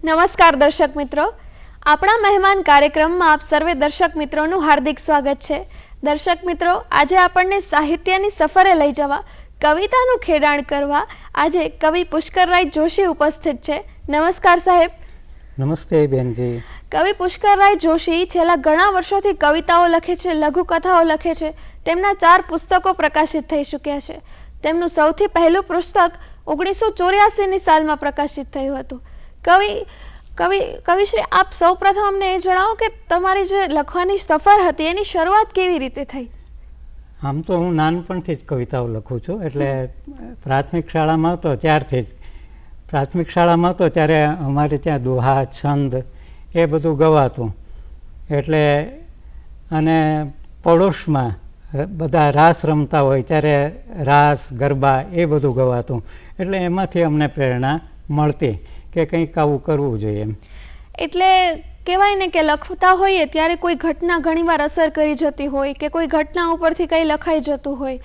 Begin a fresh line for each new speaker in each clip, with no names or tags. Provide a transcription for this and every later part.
નમસ્કાર દર્શક મિત્રો, આપણા મહેમાન કાર્યક્રમમાં આપ સર્વે દર્શક મિત્રોનું હાર્દિક સ્વાગત છે. દર્શક મિત્રો, આજે આપણને સાહિત્યની સફરે લઈ જવા, કવિતાનું ખેડાણ કરવા આજે કવિ પુષ્કરરાય જોશી ઉપસ્થિત છે. નમસ્કાર સાહેબ.
નમસ્તે બેનજી.
કવિ પુષ્કરરાય જોશી છેલ્લા ઘણા વર્ષોથી કવિતાઓ લખે છે, લઘુકથાઓ લખે છે. તેમના 4 પુસ્તકો પ્રકાશિત થઈ ચૂક્યા છે. તેમનું સૌથી પહેલું પુસ્તક 1984ની સાલમાં પ્રકાશિત થયું હતું. કવિશ્રી, આપ સૌપ્રથમ અમને એ જણાવો કે તમારી જે લખવાની સફર હતી એની શરૂઆત કેવી રીતે થઈ?
આમ તો હું નાનપણથી જ કવિતાઓ લખું છું, એટલે પ્રાથમિક શાળામાં હતો ત્યારથી જ. પ્રાથમિક શાળામાં હતો ત્યારે અમારે ત્યાં દોહા, છંદ એ બધું ગવાતું. એટલે અને પડોશમાં બધા રાસ રમતા હોય ત્યારે રાસ, ગરબા એ બધું ગવાતું. એટલે એમાંથી અમને પ્રેરણા મળતી કે કંઈક આવું કરવું જોઈએ એમ.
એટલે કહેવાય ને કે લખતા હોઈએ ત્યારે કોઈ ઘટના ઘણીવાર અસર કરી જતી હોય કે કોઈ ઘટના ઉપરથી કંઈ લખાઈ જતું હોય,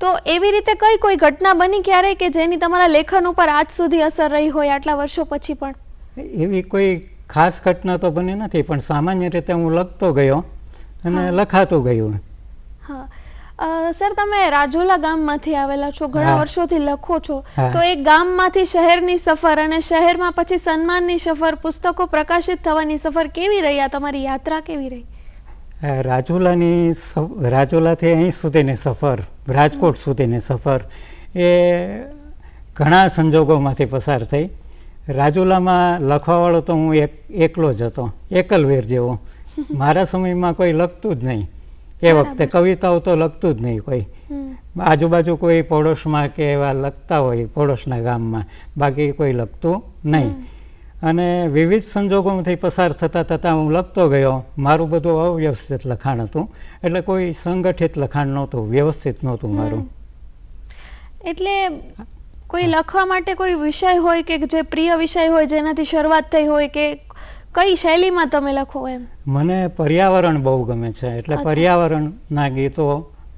તો એવી રીતે કોઈ ઘટના બની ક્યારેય કે જેની તમારા લેખન ઉપર આજ સુધી અસર રહી હોય આટલા વર્ષો પછી પણ?
એવી કોઈ ખાસ ઘટના તો બની નથી, પણ સામાન્ય રીતે હું લખતો ગયો અને લખાતું ગયું.
હા સર, તમે રાજુલા ગામમાંથી આવેલા છો, ઘણા વર્ષોથી લખો છો, તો એ ગામમાંથી શહેરની સફર અને શહેરમાં પછી સન્માનની સફર, પુસ્તકો પ્રકાશિત થવાની સફર કેવી રહી? આ તમારી યાત્રા કેવી રહી?
રાજુલાથી અહીં સુધીની સફર, રાજકોટ સુધીની સફર એ ઘણા સંજોગોમાંથી પસાર થઈ. રાજુલામાં લખવાવાળો તો હું એકલો જ હતો, એકલવીર જેવો. મારા સમયમાં કોઈ લખતું જ નહીં. એ વખતે કવિતાઓ તો લખતું જ નહીં કોઈ. આજુબાજુ કોઈ પડોશમાં કે એવા લખતા હોય પડોશના ગામમાં, બાકી કોઈ લખતું નહીં. અને વિવિધ સંજોગોમાંથી પસાર થતાં થતાં હું લખતો ગયો. મારું બધું અવ્યવસ્થિત લખાણ હતું, એટલે કોઈ સંગઠિત લખાણ નહોતું, વ્યવસ્થિત નહોતું મારું.
એટલે કોઈ લખવા માટે કોઈ વિષય હોય કે જે પ્રિય વિષય હોય જેનાથી શરૂઆત થઈ હોય કે કઈ શૈલીમાં તમે લખો એમ?
મને પર્યાવરણ બહુ ગમે છે, એટલે પર્યાવરણના ગીતો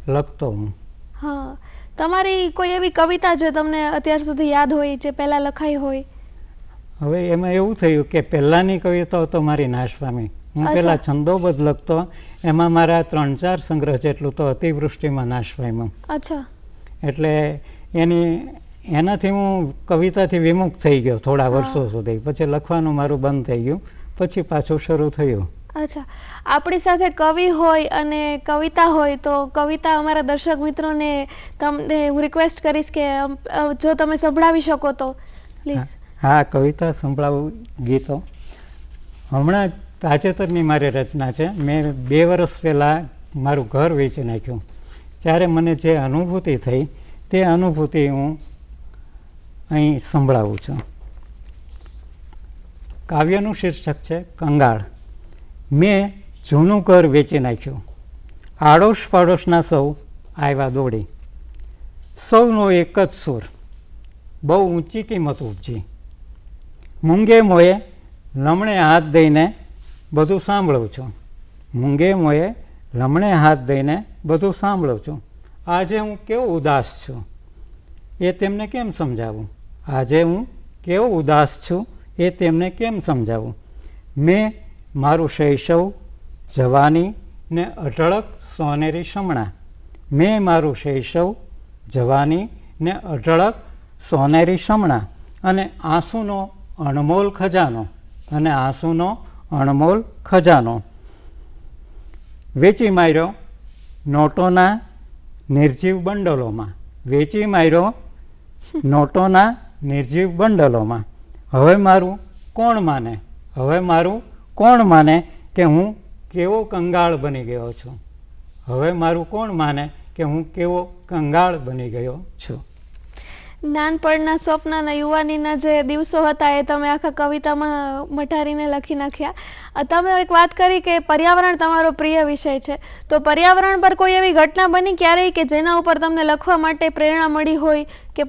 લખતો હું.
હા, તમારી કોઈ એવી કવિતા જે તમને અત્યાર સુધી યાદ હોય, જે પહેલા લખાઈ હોય?
હવે એમાં એવું થયું કે પહેલાંની કવિતાઓ તો મારી નાશ પામી. હું પહેલાં છંદોબદ્ધ લખતો, એમાં મારા 3-4 સંગ્રહ જેટલું તો અતિવૃષ્ટિમાં નાશ પામ્યું.
અચ્છા.
એટલે એનાથી હું કવિતાથી વિમુખ થઈ ગયો થોડા વર્ષો સુધી. પછી લખવાનું મારું બંધ થઈ ગયું, પછી પાછું શરૂ થયું.
અચ્છા, આપણી સાથે કવિ હોય અને કવિતા હોય, તો કવિતા અમારા દર્શક મિત્રોને તમને હું રિક્વેસ્ટ કરીશ કે જો તમે સંભળાવી શકો તો પ્લીઝ.
હા, કવિતા સંભળાવું. ગીતો હમણાં તાજેતરની મારી રચના છે. મેં 2 વર્ષ પહેલાં મારું ઘર વેચી નાખ્યું, ત્યારે મને જે અનુભૂતિ થઈ તે અનુભૂતિ હું અહીં સંભળાવું છું. કાવ્યનું શીર્ષક છે કંગાળ. મેં જૂનું ઘર વેચી નાખ્યું, આડોશ પાડોશના સૌ આવ્યા દોડી. સૌનો એક જ સૂર, બહુ ઊંચી કિંમત ઉપજી. મૂંગે મોએ લમણે હાથ દઈને બધું સાંભળું છું. મૂંગે મોએ લમણે હાથ દઈને બધું સાંભળું છું. આજે હું કેવો ઉદાસ છું એ તેમને કેમ સમજાવું? આજે હું કેવો ઉદાસ છું એ તેમને કેમ સમજાવું? મેં મારું શૈશવ, જવાની ને અઢળક સોનેરી શમણા. મેં મારું શૈશવ, જવાની ને અઢળક સોનેરી શમણા અને આંસુનો અણમોલ ખજાનો, અને આંસુનો અણમોલ ખજાનો વેચી માર્યો નોટોના નિર્જીવ બંડલોમાં. વેચી માર્યો નોટોના નિર્જીવ બંડલોમાં. હવે મારું કોણ માને? હવે મારું કોણ માને કે હું કેવો કંગાળ બની ગયો છું? હવે મારું કોણ માને કે હું કેવો કંગાળ બની ગયો છું?
નાનપણના સ્વપ્ન અને યુવાનીના જે દિવસો હતા એ તમે આખા કવિતામાં મટારીને લખી નાખ્યા. તમે એક વાત કરી કે પર્યાવરણ તમારો પ્રિય વિષય છે, તો પર્યાવરણ પર કોઈ એવી ઘટના બની ક્યારેય કે જેના ઉપર તમને લખવા માટે પ્રેરણા મળી હોય કે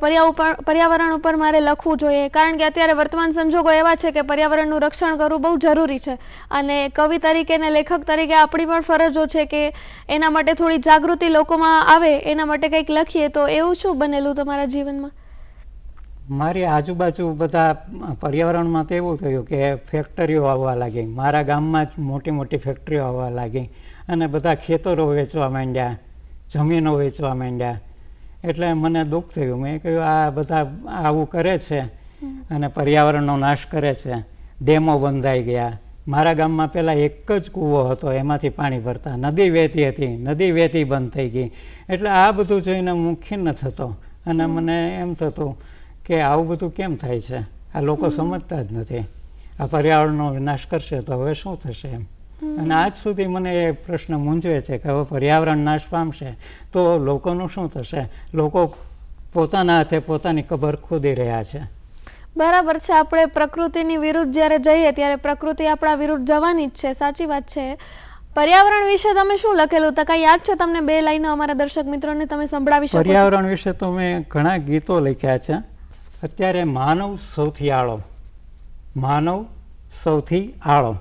પર્યાવરણ ઉપર મારે લખવું જોઈએ? કારણ કે અત્યારે વર્તમાન સંજોગો એવા છે કે પર્યાવરણનું રક્ષણ કરવું બહુ જરૂરી છે, અને કવિ તરીકે અને લેખક તરીકે આપણી પણ ફરજો છે કે એના માટે થોડી જાગૃતિ લોકોમાં આવે, એના માટે કંઈક લખીએ. તો એવું શું બનેલું તમારા જીવનમાં?
મારી આજુબાજુ બધા પર્યાવરણમાં તો એવું થયું કે ફેક્ટરીઓ આવવા લાગી, મારા ગામમાં જ મોટી મોટી ફેક્ટરીઓ આવવા લાગી અને બધા ખેતરો વેચવા માંડ્યા, જમીનો વેચવા માંડ્યા. એટલે મને દુઃખ થયું. મેં કહ્યું આ બધા આવું કરે છે અને પર્યાવરણનો નાશ કરે છે. ડેમો બંધાઈ ગયા. મારા ગામમાં પહેલાં એક જ કૂવો હતો, એમાંથી પાણી ભરતા. નદી વહેતી હતી, નદી વહેતી બંધ થઈ ગઈ. એટલે આ બધું જોઈને હું ખિન્ન થતો અને મને એમ થતું કે આવું બધું કેમ થાય છે, આ લોકો સમજતા જ નથી. આ પર્યાવરણનો વિનાશ કરશે તો હવે શું થશે એમ. અને આજ સુધી મને એ પ્રશ્ન મૂંઝવે છે કે હવે પર્યાવરણ નાશ પામશે તો લોકોનું શું થશે. લોકો પોતાના હાથે પોતાની કબર ખોદી રહ્યા છે.
બરાબર છે. આપણે પ્રકૃતિની વિરુદ્ધ જ્યારે જઈએ ત્યારે પ્રકૃતિ આપણા વિરુદ્ધ જવાની જ છે. સાચી વાત છે. પર્યાવરણ વિશે તમે શું લખેલું હતું, કાંઈ યાદ છે તમને? 2 લાઈનો અમારા દર્શક મિત્રોને તમે સંભળાવી શકો?
પર્યાવરણ વિશે તો મેં ઘણા ગીતો લખ્યા છે. અત્યારે માનવ સૌથી આળો, માનવ સૌથી આળો.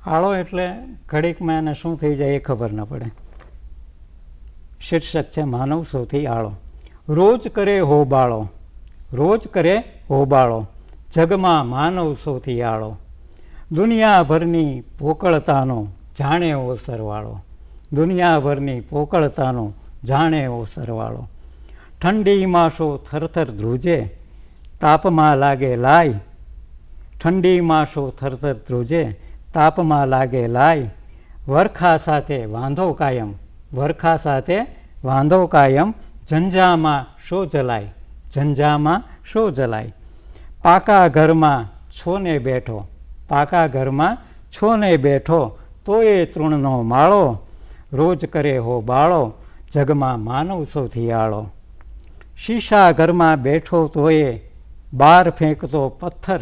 આળો એટલે ઘડીકમાં એને શું થઈ જાય એ ખબર ન પડે. શીર્ષક છે માનવ સૌથી આળો. રોજ કરે હોબાળો, રોજ કરે હોબાળો, જગમાં માનવ સૌથી આળો. દુનિયાભરની પોકળતાનો જાણે એવો સરવાળો, દુનિયાભરની પોકળતાનો જાણે એવો સરવાળો. ઠંડીમાં શો થરથર ધ્રુજે, તાપમાં લાગે લાય, ઠંડીમાં શો થરથર ધ્રુજે, તાપમાં લાગે લાય. વરખા સાથે વાંધો કાયમ, વરખા સાથે વાંધો કાયમ, ઝંઝામાં શો જલાય, ઝંઝામાં શો જલાય. પાકા ઘરમાં છોને બેઠો, પાકા ઘરમાં છોને બેઠો, તોય તૃણનો માળો. રોજ કરે હો બાળો, જગમાં માનવ સૌથી આળો. શીશા ઘરમાં બેઠો તોય બહાર ફેંકતો પથ્થર,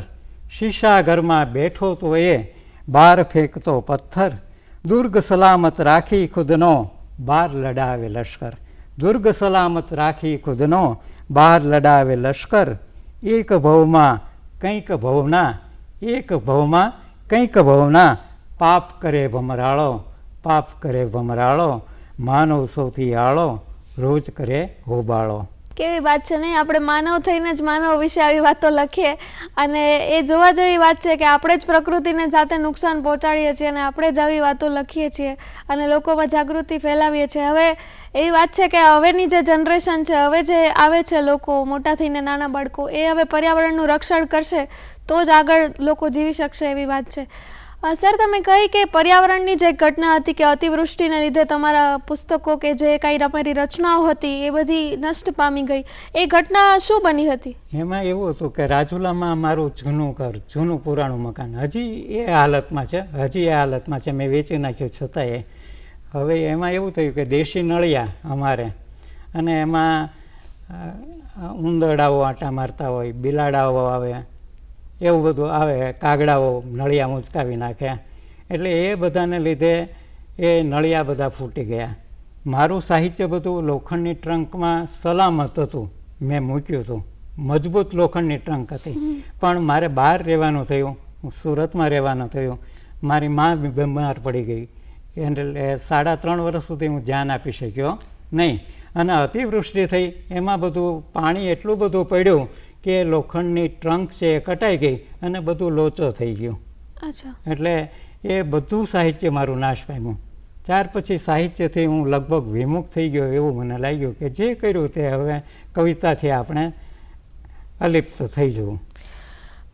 શીશા ઘરમાં બેઠો તોય બહાર ફેંકતો પથ્થર. દુર્ગ સલામત રાખી ખુદનો બહાર લડાવે લશ્કર, દુર્ગ સલામત રાખી ખુદનો બહાર લડાવે લશ્કર. એક ભવમાં કંઈક ભવના, એક ભવમાં કંઈક ભવના, પાપ કરે ભમરાળો, પાપ કરે ભમરાળો. માનવ સૌથી આળો, રોજ કરે હોબાળો.
કેવી વાત છે નહીં? આપણે માનવ થઈને જ માનવ વિશે આવી વાતો લખીએ અને એ જોવા જેવી વાત છે કે આપણે જ પ્રકૃતિને જાતે નુકસાન પહોંચાડીએ છીએ અને આપણે જ આવી વાતો લખીએ છીએ અને લોકોમાં જાગૃતિ ફેલાવીએ છીએ. હવે એવી વાત છે કે હવેની જે જનરેશન છે, હવે જે આવે છે લોકો, મોટા થઈને નાના બાળકો, એ હવે પર્યાવરણનું રક્ષણ કરશે તો જ આગળ લોકો જીવી શકશે એવી વાત છે. સર, તમે કહી કે પર્યાવરણની જે ઘટના હતી કે અતિવૃષ્ટિને લીધે તમારા પુસ્તકો કે જે કાંઈ તમારી રચનાઓ હતી એ બધી નષ્ટ પામી ગઈ, એ ઘટના શું બની હતી?
એમાં એવું હતું કે રાજુલામાં મારું જૂનું ઘર, જૂનું પુરાણું મકાન હજી એ હાલતમાં છે, હજી એ હાલતમાં છે. મેં વેચી નાખ્યું છતાંય. હવે એમાં એવું થયું કે દેશી નળિયા અમારે, અને એમાં ઉંદરડાઓ આંટા મારતા હોય, બિલાડાઓ આવે, એવું બધું આવે, કાગડાઓ નળિયા મૂંચકાવી નાખે. એટલે એ બધાને લીધે એ નળિયા બધા ફૂટી ગયા. મારું સાહિત્ય બધું લોખંડની ટ્રંકમાં સલામત હતું, મેં મૂક્યું હતું. મજબૂત લોખંડની ટ્રંક હતી. પણ મારે બહાર રહેવાનું થયું, સુરતમાં રહેવાનું થયું. મારી મા બીમાર પડી ગઈ, એટલે 3.5 વર્ષ સુધી હું ધ્યાન આપી શક્યો નહીં. અને અતિવૃષ્ટિ થઈ, એમાં બધું પાણી એટલું બધું પડ્યું કે લોખંડની ટ્રંક છે એ કટાઈ ગઈ અને બધું લોચો થઈ ગયું. એટલે એ બધું સાહિત્ય મારું નાશ પામ્યું. ત્યાર પછી સાહિત્યથી હું લગભગ વિમુખ થઈ ગયો એવું મને લાગ્યું કે જે કર્યું તે હવે કવિતાથી આપણે અલિપ્ત થઈ જવું.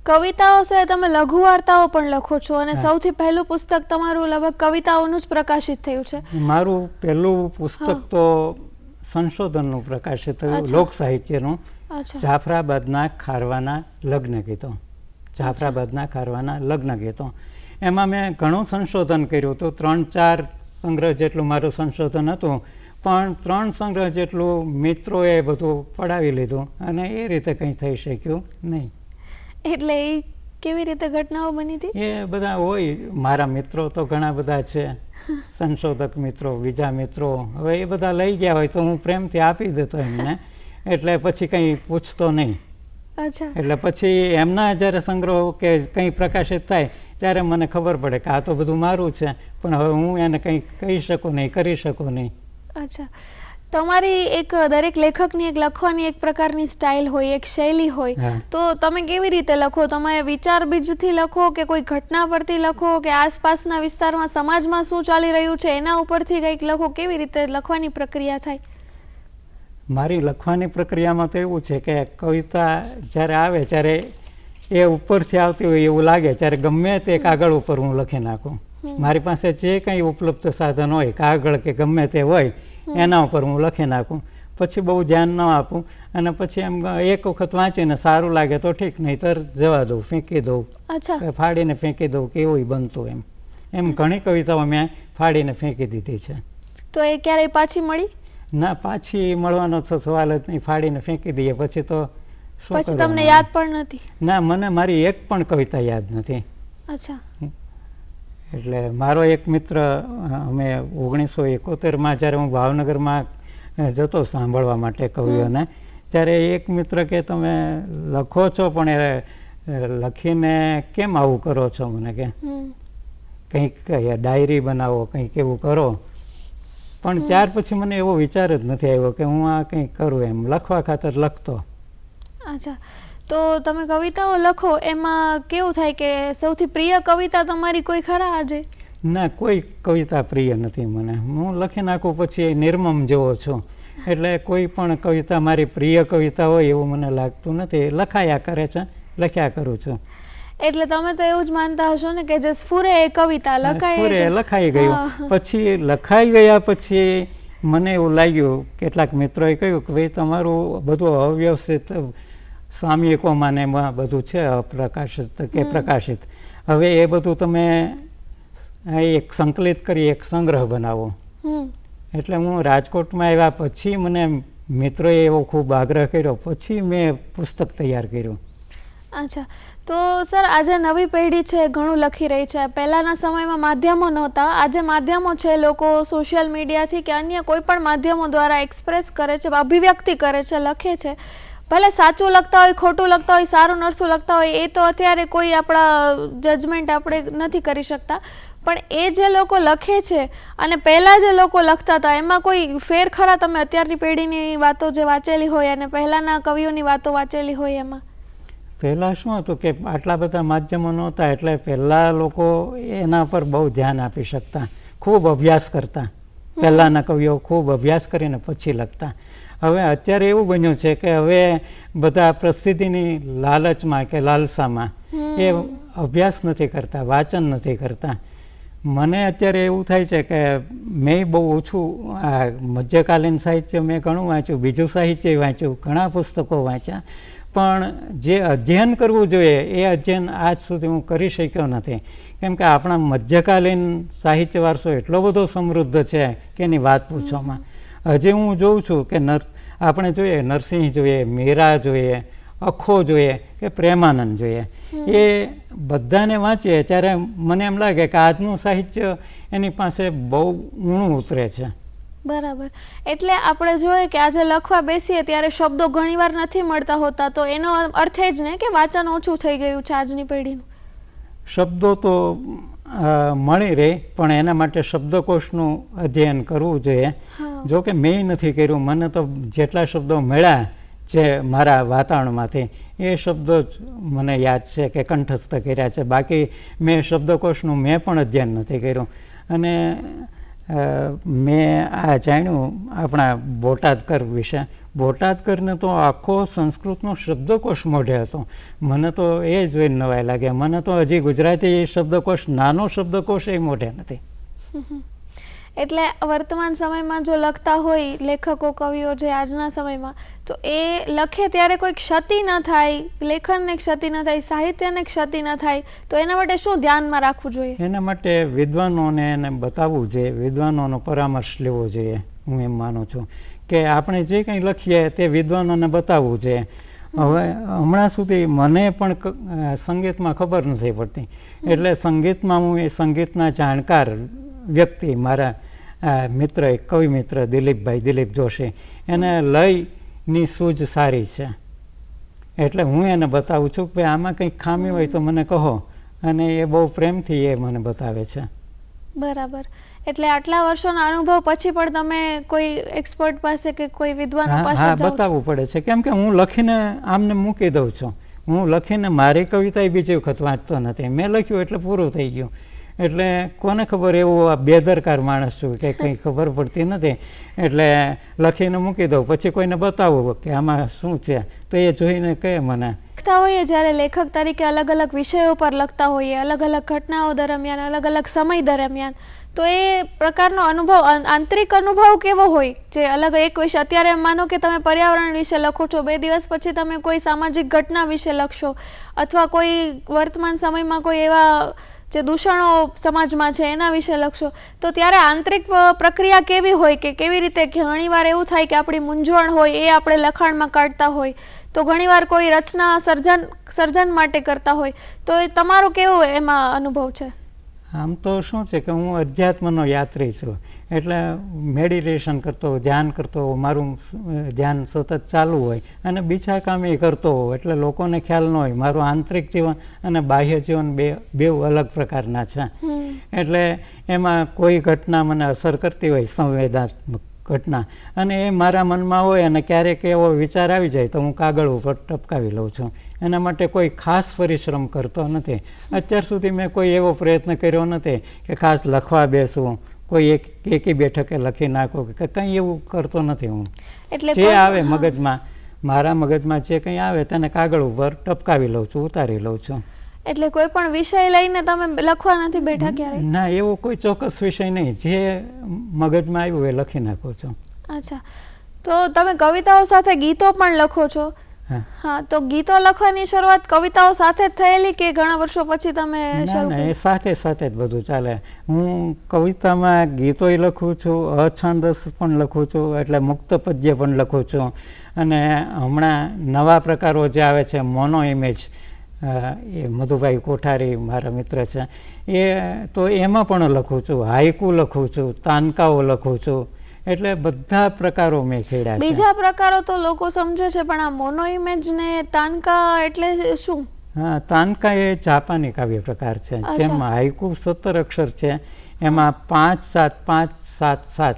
કવિતાઓ છે, તમે લઘુ વાર્તાઓ પણ લખો છો અને સૌથી પહેલું પુસ્તક તમારું લગભગ કવિતાઓનું જ પ્રકાશિત થયું છે.
મારું પહેલું પુસ્તક તો સંશોધનનું પ્રકાશિત થયું, લોક સાહિત્યનું. જાફરાબાદના ખારવાના લગ્ન ગીતો, જાફરાબાદના ખારવાના લગ્ન ગીતો. એમાં મેં ઘણું સંશોધન કર્યું હતું. 3-4 સંગ્રહ જેટલું મારું સંશોધન હતું, પણ 3 સંગ્રહ જેટલું મિત્રોએ બધું પડાવી લીધું અને એ રીતે કંઈ થઈ શક્યું નહીં.
એટલે એ કેવી રીતે ઘટનાઓ બની હતી?
એ બધા હોય, મારા મિત્રો તો ઘણા બધા છે, સંશોધક મિત્રો, બીજા મિત્રો. હવે એ બધા લઈ ગયા હોય તો હું પ્રેમથી આપી દેતો એમને, એટલે પછી કંઈ પૂછતો નહીં. એટલે પછી એમના જ્યારે સંગ્રહો કે કંઈ પ્રકાશિત થાય ત્યારે મને ખબર પડે કે આ તો બધું મારું છે, પણ હવે હું એને કંઈ કહી શકું નહીં, કરી શકું નહીં.
અચ્છા, તમારી એક દરેક લેખકની એક લખવાની એક પ્રકારની સ્ટાઇલ હોય, એક શૈલી હોય,
હા.
તો તમે કેવી રીતે લખો? તમે વિચાર બીજથી લખો કે કોઈ ઘટના પરથી લખો કે આસપાસના વિસ્તારમાં સમાજમાં શું ચાલી રહ્યું છે એના ઉપરથી કંઈક લખો? કેવી રીતે લખવાની પ્રક્રિયા થાય?
મારી લખવાની પ્રક્રિયામાં તો એવું છે કે કવિતા જ્યારે આવે ત્યારે એ ઉપરથી આવતી હોય એવું લાગે ત્યારે ગમે તે કાગળ ઉપર હું લખી નાખું. મારી પાસે જે કંઈ ઉપલબ્ધ સાધન હોય, કાગળ કે ગમે તે હોય, એના ઉપર હું લખી નાખું. પછી બહુ ધ્યાન ન આપું અને પછી એમ એક વખત વાંચીને સારું લાગે તો ઠીક, નહીંતર જવા દઉં, ફેંકી દઉં,
અચ્છા,
કે ફાડીને ફેંકી દઉં કે એવું બનતું. એમ ઘણી કવિતાઓ મેં ફાડીને ફેંકી દીધી છે.
તો એ ક્યારેય પાછી મળી?
ના, પાછી મળવાનો તો સવાલ જ નહીં. ફાડીને ફેંકી દઈએ પછી તો શું
પછી
કરવાનું?
તમને યાદ પણ નથી?
ના, મને મારી એક પણ કવિતા યાદ નથી.
અચ્છા.
એટલે મારો એક મિત્ર, અમે 1971માં જ્યારે હું ભાવનગરમાં જતો સાંભળવા માટે કવિઓને, ત્યારે એક મિત્ર કે તમે લખો છો પણ એ લખીને કેમ આવું કરો છો? મને કે કંઈક ડાયરી બનાવો, કંઈક એવું કરો. પણ ત્યાર પછી મને એવો વિચાર જ નથી આવ્યો કે હું આ કંઈક કરું. એમ લખવા ખાતર લખતો.
અચ્છા, તો તમે કવિતાઓ લખો એમાં કેવું થાય કે સૌથી પ્રિય કવિતા તમારી કોઈ ખરા આજે?
ના, કોઈ કવિતા પ્રિય નથી મને. હું લખી નાખું પછી નિર્મમ જેવો છું. એટલે કોઈ પણ કવિતા મારી પ્રિય કવિતા હોય એવું મને લાગતું નથી. લખાયા કરે છે, લખ્યા કરું છું.
એટલે તમે તો એવું જ માનતા હશો ને કે જે સ્ફુરે એ કવિતા લખાય,
લખાઈ ગયું. પછી લખાઈ ગયા પછી મને એવું લાગ્યું, કેટલાક મિત્રોએ કહ્યું કે ભાઈ તમારું બધું અવ્યવસ્થિત સામયિકોમાં ને એમાં બધું છે, અપ્રકાશિત કે પ્રકાશિત. હવે એ બધું તમે એક સંકલિત કરી એક સંગ્રહ બનાવો. એટલે હું રાજકોટમાં આવ્યા પછી મને મિત્રોએ એવો ખૂબ આગ્રહ કર્યો, પછી મેં પુસ્તક તૈયાર કર્યું.
અચ્છા, તો સર આજે નવી પેઢી છે ઘણું લખી રહી છે. પહેલાંના સમયમાં માધ્યમો નહોતા, આજે માધ્યમો છે. લોકો સોશિયલ મીડિયાથી કે અન્ય કોઈ પણ માધ્યમો દ્વારા એક્સપ્રેસ કરે છે, અભિવ્યક્તિ કરે છે, લખે છે. ભલે સાચું લખતા હોય, ખોટું લખતા હોય, સારું નરસું લખતા હોય, એ તો અત્યારે કોઈ આપણા જજમેન્ટ આપણે નથી કરી શકતા. પણ એ જે લોકો લખે છે અને પહેલાં જે લોકો લખતા હતા એમાં કોઈ ફેર ખરા? તમે અત્યારની પેઢીની વાતો જે વાંચેલી હોય અને પહેલાંના કવિઓની વાતો વાંચેલી હોય એમાં?
પહેલાં શું હતું કે આટલા બધા માધ્યમો નહોતા, એટલે પહેલાં લોકો એના પર બહુ ધ્યાન આપી શકતા, ખૂબ અભ્યાસ કરતા. પહેલાંના કવિઓ ખૂબ અભ્યાસ કરીને પછી લખતા. હવે અત્યારે એવું બન્યું છે કે હવે બધા પ્રસિદ્ધિની લાલચમાં કે લાલસામાં એ અભ્યાસ નથી કરતા, વાંચન નથી કરતા. મને અત્યારે એવું થાય છે કે મેં બહુ ઓછું આ મધ્યકાલીન સાહિત્ય મેં ઘણું વાંચ્યું, બીજું સાહિત્ય વાંચ્યું, ઘણા પુસ્તકો વાંચ્યા, પણ જે અધ્યયન કરવું જોઈએ એ અધ્યયન આજ સુધી હું કરી શક્યો નથી. કેમ કે આપણા મધ્યકાલીન સાહિત્ય વારસો એટલો બધો સમૃદ્ધ છે કે એની વાત પૂછવામાં. હજી હું જોઉં છું કે આપણે જોઈએ નરસિંહ જોઈએ, મીરા જોઈએ, અખો જોઈએ કે પ્રેમાનંદ જોઈએ, એ બધાને વાંચીએ ત્યારે મને એમ લાગે કે આજનું સાહિત્ય એની પાસે બહુ ઊણું ઉતરે છે.
બરાબર. એટલે આપણે જોઈએ કે આજે લખવા બેસીએ ત્યારે શબ્દો ઘણીવાર નથી મળતા હોતા, તો એનો અર્થ એ જ ને કે વાંચન ઓછું થઈ ગયું છે આજની પેઢીનું.
શબ્દો તો મળી રહે, પણ એના માટે શબ્દકોશનું અધ્યયન કરવું જોઈએ. જો કે મેં નથી કર્યું. મને તો જેટલા શબ્દો મળ્યા છે મારા વાતાવરણમાંથી એ શબ્દો જ મને યાદ છે કે કંઠસ્થ કર્યા છે. બાકી મેં શબ્દકોશનું મેં પણ અધ્યયન નથી કર્યું. અને મેં આ જાણ્યું આપણા બોટાદકર વિશે. બોટાદકરને તો આખો સંસ્કૃતનો શબ્દકોશ મોઢે હતો. મને તો એ જોઈને નવાઈ લાગે. મને તો હજી ગુજરાતી શબ્દકોશ, નાનો શબ્દકોશ એ મોઢે નથી.
એટલે વર્તમાન સમયમાં જો લખતા હોય લેખકો, કવિઓ જે આજના સમયમાં, તો એ લખે ત્યારે કોઈ ક્ષતિ ન થાય, લેખનને ક્ષતિ ન થાય, સાહિત્યને ક્ષતિ ન થાય, તો એના માટે શું ધ્યાનમાં રાખવું જોઈએ?
એના માટે વિદ્વાનોને એને બતાવવું જોઈએ, વિદ્વાનોનો પરામર્શ લેવો જોઈએ. હું એમ માનું છું કે આપણે જે કંઈ લખીએ તે વિદ્વાનોને બતાવવું જોઈએ. હવે હમણાં સુધી મને પણ સંગીતમાં ખબર નથી પડતી, એટલે સંગીતમાં હું એ સંગીતના જાણકાર વ્યક્તિ, મારા મિત્ર, એક કવિ મિત્ર દિલીપ જોશી, એને લયની સૂઝ સારી છે. એટલે હું એને બતાવું છું કે આમાં કંઈક ખામી હોય તો મને કહો, અને એ બહુ પ્રેમથી એ મને બતાવે છે.
બરાબર. એટલે આટલા વર્ષોના અનુભવ પછી પણ તમે કોઈ એક્સપર્ટ પાસે કે કોઈ વિદ્વાનો
હા
પાસે
હા
જાઓ છો?
બતાવવું પડે છે, કેમ કે હું લખીને આમને મૂકી દઉં છું. હું લખીને મારી કવિતા બીજી વખત વાંચતો નથી. મેં લખ્યું એટલે પૂરું થઈ ગયું. એટલે કોને ખબર એવું આ બેદરકાર માણસ છું કે કંઈ ખબર પડતી નથી, એટલે લખીને મૂકી દઉં. પછી કોઈને બતાવું કે આમાં શું છે, તો એ જોઈને કહે મને.
લખતા હોઈએ જ્યારે લેખક તરીકે અલગ અલગ વિષયો પર લખતા હોઈએ, અલગ અલગ ઘટનાઓ દરમિયાન, અલગ અલગ સમય દરમિયાન, તો એ પ્રકારનો અનુભવ, આંતરિક અનુભવ કેવો હોય? જે અલગ એક વિષય, અત્યારે માનો કે તમે પર્યાવરણ વિશે લખો છો, 2 દિવસ પછી તમે કોઈ સામાજિક ઘટના વિશે લખશો, અથવા કોઈ વર્તમાન સમયમાં કોઈ એવા જે દૂષણો સમાજમાં છે એના વિશે લખશો, તો ત્યારે આંતરિક પ્રક્રિયા કેવી હોય? કે કેવી રીતે ઘણીવાર એવું થાય કે આપણી મૂંઝવણ હોય એ આપણે લખાણમાં કાઢતા હોય, તો ઘણીવાર કોઈ રચના સર્જન માટે કરતા હોય, તો એ તમારો કેવો એમાં અનુભવ છે?
આમ તો શું છે કે હું અધ્યાત્મનો યાત્રી છું, એટલે મેડિટેશન કરતો, ધ્યાન કરતો, મારું ધ્યાન સતત ચાલુ હોય અને બીજા કામ એ કરતો હોઉં, એટલે લોકોને ખ્યાલ ન હોય. મારું આંતરિક જીવન અને બાહ્ય જીવન બે અલગ પ્રકારના છે. એટલે એમાં કોઈ ઘટના મને અસર કરતી હોય, સંવેદનાત્મક ઘટના, અને એ મારા મનમાં હોય અને ક્યારેક એવો વિચાર આવી જાય તો હું કાગળ ઉપર ટપકાવી લઉં છું. એના માટે કોઈ ખાસ પરિશ્રમ કરતો નથી. અત્યાર સુધી મેં કોઈ એવો પ્રયત્ન કર્યો નથી કે ખાસ લખવા બેસું, કોઈ એકી બેઠકે લખી નાખો, કે કંઈ એવું કરતો નથી હું.
એટલે
જે આવે મગજમાં, મારા મગજમાં જે કંઈ આવે તેને કાગળ ઉપર ટપકાવી લઉં છું, ઉતારી લઉં છું.
એટલે કોઈ પણ વિષય લઈને તમે લખવા નથી બેઠા ક્યારેય?
ના, એવો કોઈ ચોક્કસ વિષય નહીં, જે મગજમાં આવ્યું એ લખી નાખો છો.
અચ્છા, તો તમે કવિતાઓ સાથે ગીતો પણ લખો છો? હા, તો ગીતો લખવાની શરૂઆત કવિતાઓ સાથે જ થયેલી કે ઘણા વર્ષો પછી તમે શરૂ?
ના, એ સાથે સાથે જ બધું ચાલે. હું કવિતામાં ગીતોય લખું છું, અછંદસ પણ લખું છું, એટલે મુક્ત પદ્ય પણ લખું છું, અને હમણાં નવા પ્રકારો જે આવે છે, મોનો ઇમેજ, એ મધુભાઈ કોઠારી મારા મિત્ર છે, એ તો એમાં પણ લખું છું, હાઈકુ લખું છું, તાનકાઓ લખું છું, એટલે બધા પ્રકારો મેં ખેડ્યા છે.
બીજા પ્રકારો તો લોકો સમજે છે, પણ આ મોનો ઇમેજ ને તાનકા એટલે શું?
હા, તાનકા એ જાપાની કાવ્ય પ્રકાર છે, જેમાં હાઈકુ 17 અક્ષર છે, એમાં 5-7-5-7-7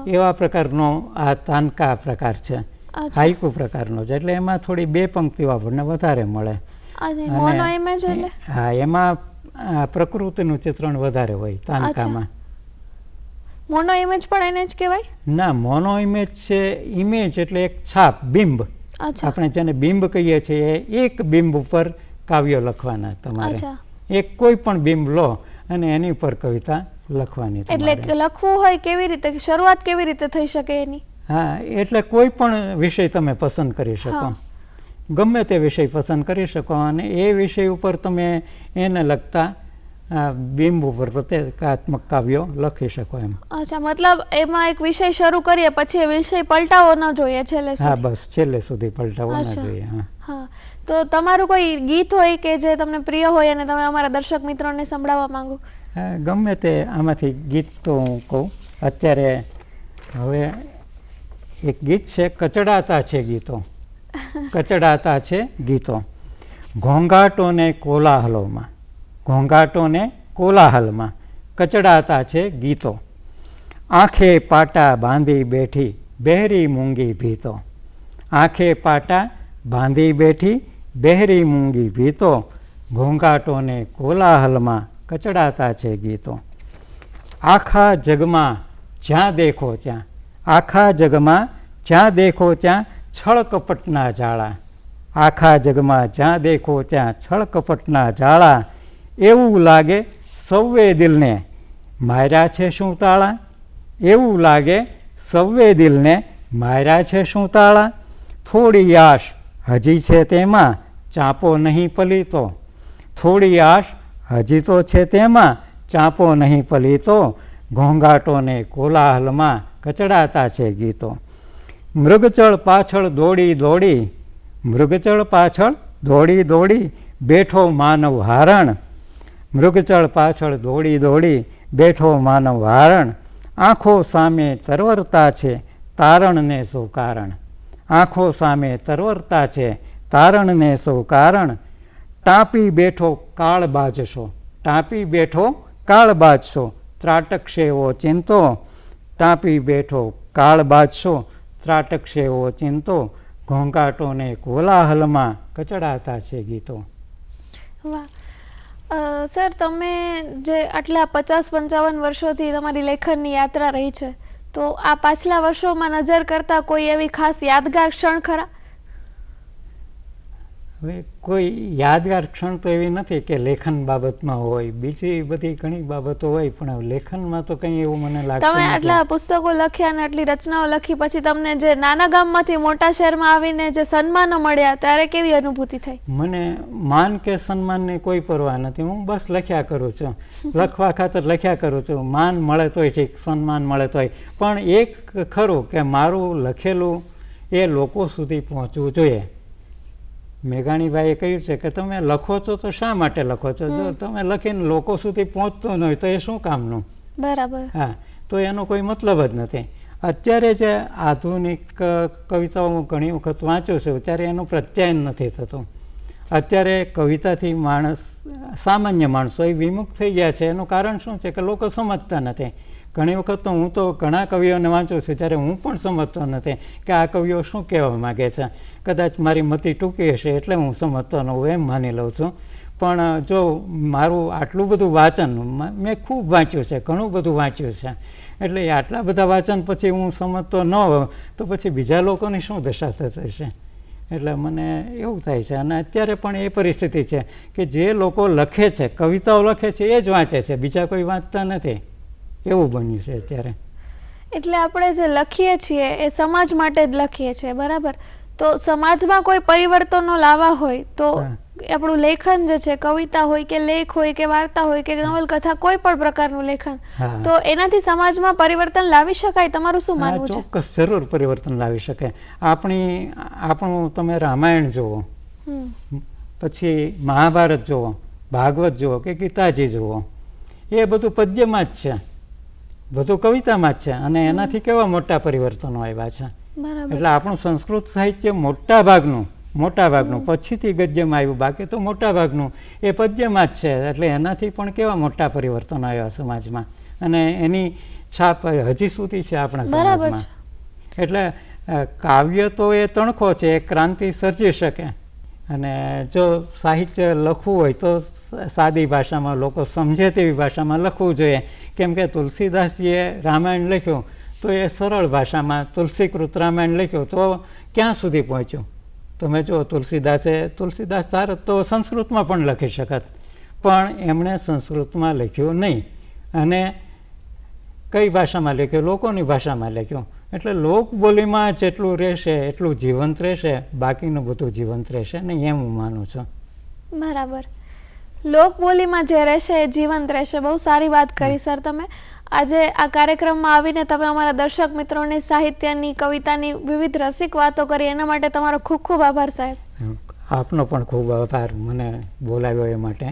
એવા પ્રકારનો આ તાનકા પ્રકાર છે, હાઈકુ પ્રકારનો છે. એટલે એમાં થોડી 2 પંક્તિઓ આપણને વધારે મળે.
મોનો ઇમેજ એટલે?
હા, એમાં પ્રકૃતિનું ચિત્રણ વધારે હોય તાનકામાં.
મોનો ઇમેજ પણ એને જ કહેવાય?
ના, મોનો ઇમેજ છે, ઇમેજ એટલે એક છાપ, બિંબ. આપણે જેને બિંબ કહીએ છીએ, એક બિંબ ઉપર કાવ્યો લખવાના તમારે. એક કોઈ પણ બિંબ લો અને એની પર કવિતા લખવાની.
એટલે લખવું હોય કેવી રીતે, શરૂઆત કેવી રીતે થઈ શકે એની?
હા, એટલે કોઈ પણ વિષય તમે પસંદ કરી શકો, ગમે તે વિષય પસંદ કરી શકો, અને એ વિષય ઉપર તમે એને લગતા બિંબ ઉપર પ્રત્યેકાત્મક કાવ્યો લખી શકો એમ.
અચ્છા, મતલબ એમાં એક વિષય શરૂ કરીએ પછી એ વિષય પલટાવો ન જોઈએ છેલ્લે સુધી?
હા, બસ છેલ્લે સુધી પલટાવો ન જોઈએ.
હા, તો તમારું કોઈ ગીત હોય કે જે તમને પ્રિય હોય અને તમે અમારા દર્શક મિત્રોને સંભળાવવા માંગો?
ગમે તે આમાંથી ગીત તો હું કહું. અત્યારે હવે એક ગીત છે, કચડાતા છે ગીતો, કચડાતા છે ગીતો, ઘોંઘાટોને કોલાહલોમાં, ઘોંઘાટોને કોલાહલમાં કચડાતા છે ગીતો, આંખે પાટા બાંધી બેઠી બહેરી મૂંગી ભીતો, આંખે પાટા બાંધી બેઠી બહેરી મૂંગી ભીતો, ઘોંઘાટોને કોલાહલમાં કચડાતા છે ગીતો. આખા જગમાં જ્યાં દેખો ત્યાં, આખા જગમાં જ્યાં દેખો ત્યાં છળ કપટના જાળા, આખા જગમાં જ્યાં દેખો ત્યાં છળ કપટના જાળા, એવું લાગે સૌએ દિલને માર્યા છે શું તાળા, એવું લાગે સૌએ દિલને માર્યા છે શું તાળા, થોડી આશ હજી છે તેમાં ચાંપો નહીં પલીતો, થોડી આશ હજી તો છે તેમાં ચાંપો નહીં પલીતો, ઘોંઘાટોને કોલાહલમાં કચડાતા છે ગીતો. મૃગચળ પાછળ દોડી દોડી, મૃગચળ પાછળ દોડી દોડી બેઠો માનવ હારણ, મૃગચળ પાછળ દોડી દોડી બેઠો માનવ હારણ, આંખો સામે તરવરતા છે તારણને સૌ કારણ, આંખો સામે તરવરતા છે તારણને સૌ કારણ, ટાંપી બેઠો કાળ બાજશો, ટાંપી બેઠો કાળ બાજશો ત્રાટકશે એવો ચિંતો, તાપી બેઠો કાળ બાદશો, ત્રાટકશે એવો ચિંતો, ઘોંઘાટોને કોલાહલમાં કચડાતા છે ગીતો.
વાહ. સર, તમે જે આટલા 50-55 વર્ષોથી તમારી લેખનની યાત્રા રહી છે, તો આ પાછલા વર્ષોમાં નજર કરતા કોઈ એવી ખાસ યાદગાર ક્ષણ ખરા?
હવે કોઈ યાદગાર ક્ષણ તો એવી નથી કે લેખન બાબતમાં હોય, બીજી બધી ઘણી બાબતો હોય, પણ લેખનમાં તો કંઈ એવું મને લાગતું
તમે
નથી.
આટલા પુસ્તકો લખ્યા અને આટલી રચનાઓ લખી પછી તમને જે નાના ગામમાંથી મોટા શહેરમાં આવીને જે સન્માનો મળ્યા, ત્યારે કેવી અનુભૂતિ થઈ?
મને માન કે સન્માનની કોઈ પરવા નથી. હું બસ લખ્યા કરું છું, લખવા ખાતર લખ્યા કરું છું. માન મળે તોય ઠીક, સન્માન મળે તોય, પણ એક ખરું કે મારું લખેલું એ લોકો સુધી પહોંચવું જોઈએ. મેઘાણીભાઈએ કહ્યું છે કે તમે લખો છો તો શા માટે લખો છો? જો તમે લખીને લોકો સુધી પહોંચતો ન હોય તો એ શું કામનું?
બરાબર.
હા, તો એનો કોઈ મતલબ જ નથી. અત્યારે જે આધુનિક કવિતાઓ હું ઘણી વખત વાંચું છું ત્યારે એનું પ્રત્યાયન નથી થતું. અત્યારે કવિતાથી સામાન્ય માણસો એ વિમુખ થઈ ગયા છે. એનું કારણ શું છે કે લોકો સમજતા નથી. ઘણી વખત તો હું તો ઘણા કવિઓને વાંચું છું ત્યારે હું પણ સમજતો નથી કે આ કવિઓ શું કહેવા માગે છે. કદાચ મારી મતિ ટૂંકી હશે એટલે હું સમજતો ન હોઉં એમ માની લઉં છું. પણ જો મારું આટલું બધું વાંચન મેં ખૂબ વાંચ્યું છે, ઘણું બધું વાંચ્યું છે, એટલે આટલા બધા વાંચન પછી હું સમજતો ન હોઉં તો પછી બીજા લોકોની શું દશા થશે? એટલે મને એવું થાય છે. અને અત્યારે પણ એ પરિસ્થિતિ છે કે જે લોકો લખે છે, કવિતાઓ લખે છે, એ જ વાંચે છે, બીજા કોઈ વાંચતા નથી. એવું બન્યું છે અત્યારે.
એટલે આપણે જે લખીએ છીએ એ સમાજ માટે જ લખીએ છીએ, બરાબર? તો સમાજમાં કોઈ પરિવર્તનો લાવવા હોય તો આપણું લેખન જે છે, કવિતા હોય કે લેખ હોય કે વાર્તા હોય કે નવલકથા, કોઈ પણ પ્રકારનું લેખન, તો એનાથી સમાજમાં પરિવર્તન લાવી શકાય? તમારું શું માનવું છે?
ચોક્કસ, જરૂર પરિવર્તન લાવી શકે. આપણું તમે રામાયણ જુઓ, પછી મહાભારત જુઓ, ભાગવત જુઓ કે ગીતાજી જુઓ, એ બધું પદ્યમાં જ છે, બધું કવિતામાં જ છે, અને એનાથી કેવા મોટા પરિવર્તનો આવ્યા છે. એટલે આપણું સંસ્કૃત સાહિત્ય મોટા ભાગનું પછીથી ગદ્યમાં આવ્યું, બાકી તો મોટા ભાગનું એ પદ્યમાં જ છે. એટલે એનાથી પણ કેવા મોટા પરિવર્તનો આવ્યા સમાજમાં, અને એની છાપ હજી સુધી છે આપણા સમાજમાં. એટલે કાવ્ય તો એ તણખો છે, એ ક્રાંતિ સર્જી શકે. અને જો સાહિત્ય લખવું હોય તો સાદી ભાષામાં, લોકો સમજે તેવી ભાષામાં લખવું જોઈએ. કેમ કે તુલસીદાસજીએ રામાયણ લખ્યું તો એ સરળ ભાષામાં, તુલસીકૃત રામાયણ લખ્યું તો ક્યાં સુધી પહોંચ્યું? તમે જો તુલસીદાસ તો સંસ્કૃતમાં પણ લખી શકત, પણ એમણે સંસ્કૃતમાં લખ્યું નહીં. અને કઈ ભાષામાં લખ્યું? લોકોની ભાષામાં લખ્યું. એટલે લોકબોલીમાં જેટલું રહેશે એટલું જીવંત રહેશે, બાકીનું બધું જીવંત રહેશે નહીં, એમ હું માનું છું.
બરાબર. લોકબોલીમાં જે રહેશે એ જીવંત રહેશે. બહુ સારી વાત કરી સર તમે. આજે આ કાર્યક્રમમાં આવીને તમે અમારા દર્શક મિત્રોને સાહિત્યની, કવિતાની વિવિધ રસિક વાતો કરી, એના માટે તમારો ખૂબ ખૂબ આભાર સાહેબ.
આપનો પણ ખૂબ આભાર મને બોલાવ્યો એ માટે.